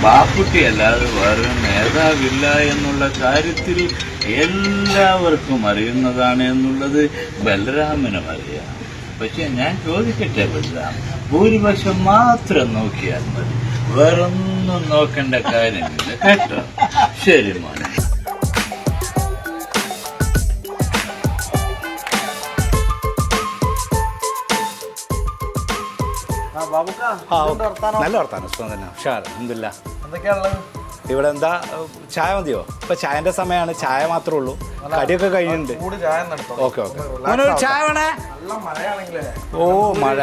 ബാപ്പുട്ടി അല്ലാതെ വേറെ നേതാവില്ല എന്നുള്ള കാര്യത്തിൽ എല്ലാവർക്കും അറിയുന്നതാണ് എന്നുള്ളത് ബലരാമനും അറിയാം. പക്ഷെ ഞാൻ ചോദിക്കട്ടെ ബലരാം, ഭൂരിപക്ഷം മാത്രം നോക്കിയാൽ മതി, വേറൊന്നും നോക്കേണ്ട കാര്യമില്ല കേട്ടോ. ശരി മോനെ. നല്ല വർത്താനം സുഖം തന്നെ. ഉഷാർ എന്തില്ല. ഇവിടെ എന്താ ചായ മതിയോ? ഇപ്പൊ ചായന്റെ സമയമാണ്, ചായ മാത്രമേ ഉള്ളൂ, കടിയൊക്കെ കഴിഞ്ഞിട്ടുണ്ട്. Okay okay. അങ്ങനെ ഒരു ചായ വേണേ. ഓ മഴ,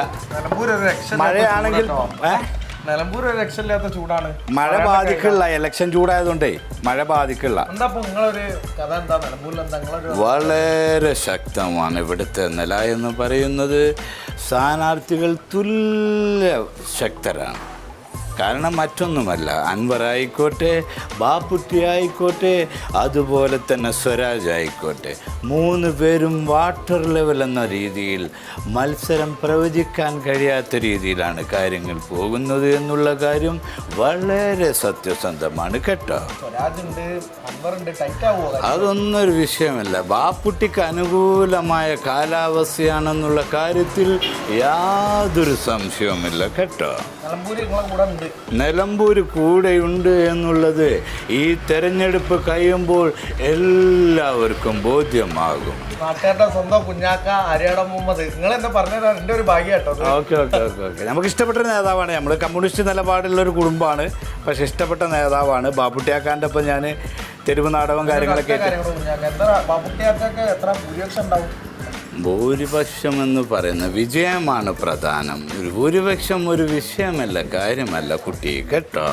മഴയാണെങ്കിൽ നിലമ്പൂർ ഒരു രക്ഷയില്ലാത്ത ചൂടാണ്. മഴ ബാധിക്കില്ല, ഇലക്ഷൻ ചൂടായതുകൊണ്ടേ മഴ ബാധിക്കില്ല. വളരെ ശക്തമാണ് ഇവിടുത്തെ നില എന്ന് പറയുന്നത്. സ്ഥാനാർത്ഥികൾ തുല്യ ശക്തരാണ്. കാരണം മറ്റൊന്നുമല്ല, അൻവർ ആയിക്കോട്ടെ, ബാപ്പുട്ടി ആയിക്കോട്ടെ, അതുപോലെ തന്നെ സ്വരാജ് ആയിക്കോട്ടെ, 3 പേരും വാട്ടർ ലെവൽ എന്ന രീതിയിൽ മത്സരം പ്രവചിക്കാൻ കഴിയാത്ത രീതിയിലാണ് കാര്യങ്ങൾ പോകുന്നത് എന്നുള്ള കാര്യം വളരെ സത്യസന്ധമാണ് കേട്ടോ. അതൊന്നൊരു വിഷയമല്ല. ബാപ്പുട്ടിക്ക് അനുകൂലമായ കാലാവസ്ഥയാണെന്നുള്ള കാര്യത്തിൽ യാതൊരു സംശയവുമില്ല കേട്ടോ. നിലമ്പൂർ കൂടെയുണ്ട് എന്നുള്ളത് ഈ തെരഞ്ഞെടുപ്പ് കഴിയുമ്പോൾ എല്ലാവർക്കും ബോധ്യമാകും. നാട്ടുകാരുടെ സ്വന്തം കുഞ്ഞാക്ക അരിയാടൻ മുഹമ്മദ്, നിങ്ങൾ എന്നെ പറഞ്ഞാൽ എൻ്റെ ഒരു ഭാഗ്യം കേട്ടോ. Okay okay okay okay. നമുക്ക് ഇഷ്ടപ്പെട്ട നേതാവാണ്. നമ്മൾ കമ്മ്യൂണിസ്റ്റ് നിലപാടുള്ളൊരു കുടുംബമാണ്, പക്ഷെ ഇഷ്ടപ്പെട്ട നേതാവാണ് ബാപ്പുട്ടിയാക്കാൻ്റെ ഒപ്പം ഞാൻ തെരുവ് നാടകം കാര്യങ്ങളൊക്കെ. ഭൂരിപക്ഷം എന്ന് പറയുന്ന വിജയമാണ് പ്രധാനം. ഭൂരിപക്ഷം ഒരു വിഷയമല്ല, കാര്യമല്ല കുട്ടി കേട്ടോ.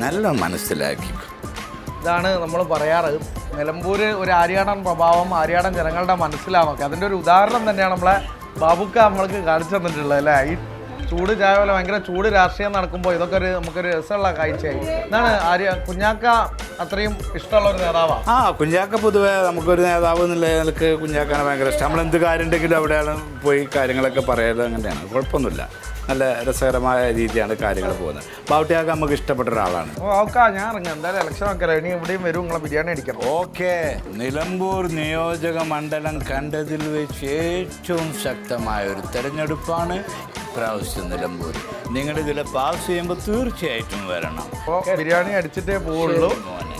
നല്ല മനസ്സിലാക്കി. ഇതാണ് നമ്മൾ പറയാറ്, നിലമ്പൂർ ഒരു ആര്യാടൻ പ്രഭാവം ആര്യാടൻ ജനങ്ങളുടെ മനസ്സിലാണൊക്കെ. അതിൻ്റെ ഒരു ഉദാഹരണം തന്നെയാണ് നമ്മളെ ബാബുക്ക നമ്മൾക്ക് കാണിച്ചു തന്നിട്ടുള്ളത് അല്ലേ. ഈ ചൂട് ചായ പോലെ ഭയങ്കര ചൂട് രാഷ്ട്രീയം നടക്കുമ്പോൾ ഇതൊക്കെ നമുക്കൊരു രസമുള്ള കാഴ്ചയായി. ഇതാണ് കുഞ്ഞാക്ക അത്രയും ഇഷ്ടമുള്ള ഒരു നേതാവാണ്. കുഞ്ഞാക്ക പൊതുവേ നമുക്കൊരു നേതാവ് എന്നുള്ള നിലക്ക് കുഞ്ഞാക്കാണ് ഭയങ്കര ഇഷ്ടം. നമ്മളെന്ത് കാര്യം ഉണ്ടെങ്കിലും അവിടെയാണ് പോയി കാര്യങ്ങളൊക്കെ പറയാറ്. അങ്ങനെയാണ്, കുഴപ്പമൊന്നുമില്ല. നല്ല രസകരമായ രീതിയാണ് കാര്യങ്ങൾ പോകുന്നത്. ബാപ്പുട്ടിയാക്ക നമുക്ക് ഇഷ്ടപ്പെട്ട ഒരാളാണ്. ഞാൻ ഇറങ്ങാം, എന്തായാലും ഇലക്ഷൻ ഒക്കെ ഇനി ഇവിടെയും വരും, നിങ്ങളെ ബിരിയാണി അടിക്കണം. ഓക്കെ. നിലമ്പൂർ നിയോജക മണ്ഡലം കണ്ടതിൽ വെച്ച് ഏറ്റവും ശക്തമായ ഒരു തെരഞ്ഞെടുപ്പാണ് ഇപ്രാവശ്യം നിലമ്പൂർ. നിങ്ങളുടെ ഇതിൽ പാസ് ചെയ്യുമ്പോൾ തീർച്ചയായിട്ടും വരണം. ബിരിയാണി അടിച്ചിട്ടേ പോവുള്ളൂ.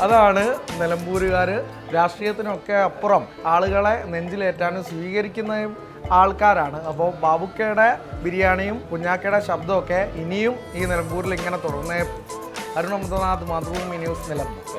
അതാണ് നിലമ്പൂരുകാർ. രാഷ്ട്രീയത്തിനൊക്കെ അപ്പുറം ആളുകളെ നെഞ്ചിലേറ്റാനും സ്വീകരിക്കുന്നതും ആൾക്കാരാണ്. അപ്പോൾ ബാബുക്കയുടെ ബിരിയാണിയും കുഞ്ഞാക്കയുടെ ശബ്ദമൊക്കെ ഇനിയും ഈ നിലമ്പൂരിൽ ഇങ്ങനെ തുടർന്നേ. അരുൺ അമൃതനാഥ്, മാതൃഭൂമി ന്യൂസ്, നിലമ്പൂർ.